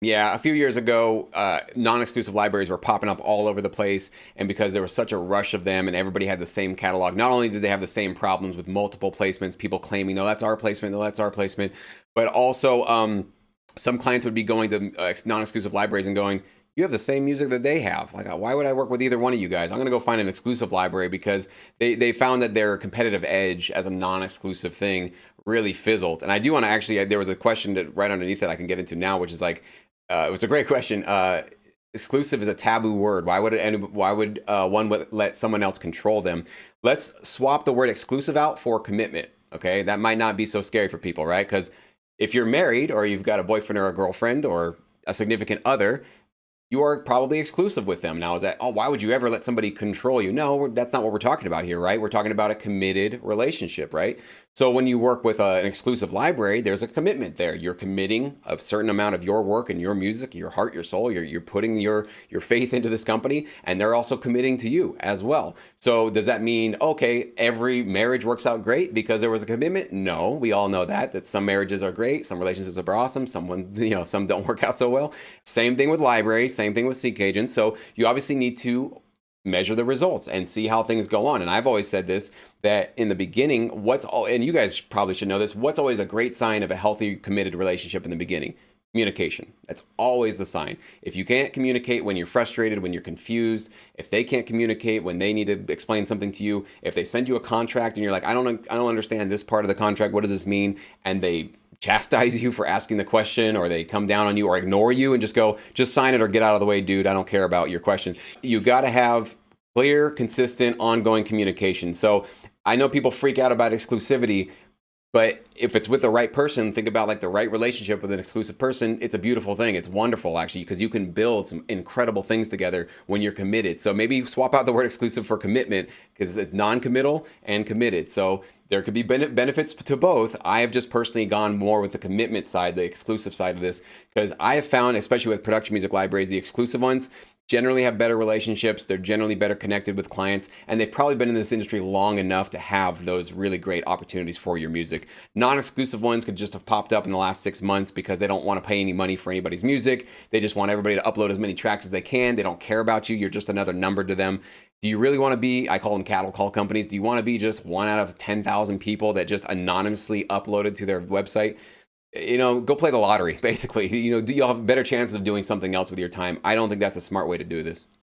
Yeah, a few years ago, non-exclusive libraries were popping up all over the place, and because there was such a rush of them, and everybody had the same catalog, not only did they have the same problems with multiple placements, people claiming, "No, that's our placement, no, that's our placement," but also some clients would be going to non-exclusive libraries and going, "You have the same music that they have. Like, why would I work with either one of you guys? I'm going to go find an exclusive library," because they found that their competitive edge as a non-exclusive thing really fizzled. And I do want to actually, there was a question that right underneath it I can get into now, which is like it was a great question. Exclusive is a taboo word. Why would one let someone else control them? Let's swap the word exclusive out for commitment. Okay, that might not be so scary for people, right? Because if you're married or you've got a boyfriend or a girlfriend or a significant other, you are probably exclusive with them. Now, is that, oh, why would you ever let somebody control you? No, that's not what we're talking about here, right? We're talking about a committed relationship, right? So when you work with an exclusive library, there's a commitment there. You're committing a certain amount of your work and your music, your heart, your soul. You're putting your faith into this company, and they're also committing to you as well. So does that mean, okay, every marriage works out great because there was a commitment? No, we all know that some marriages are great, some relationships are awesome, some don't work out so well. Same thing with libraries, same thing with seek agents. So you obviously need to measure the results and see how things go on. And I've always said this, that in the beginning, and you guys probably should know this, what's always a great sign of a healthy, committed relationship in the beginning? Communication. That's always the sign. If you can't communicate when you're frustrated, when you're confused, if they can't communicate when they need to explain something to you, if they send you a contract and you're like, I don't understand this part of the contract, what does this mean? And they chastise you for asking the question, or they come down on you or ignore you and just go, just sign it or get out of the way, dude. I don't care about your question. You got to have clear, consistent, ongoing communication. So I know people freak out about exclusivity, but if it's with the right person, think about like the right relationship with an exclusive person. It's a beautiful thing. It's wonderful, actually, because you can build some incredible things together when you're committed. So maybe swap out the word exclusive for commitment, because it's non-committal and committed. So there could be benefits to both. I have just personally gone more with the commitment side, the exclusive side of this, because I have found, especially with production music libraries, the exclusive ones generally have better relationships. They're generally better connected with clients, and they've probably been in this industry long enough to have those really great opportunities for your music. Non-exclusive ones could just have popped up in the last 6 months because they don't want to pay any money for anybody's music. They just want everybody to upload as many tracks as they can. They don't care about you. You're just another number to them. Do you really want to be, I call them cattle call companies, do you want to be just one out of 10,000 people that just anonymously uploaded to their website? Go play the lottery, basically. You'll have better chances of doing something else with your time. I don't think that's a smart way to do this.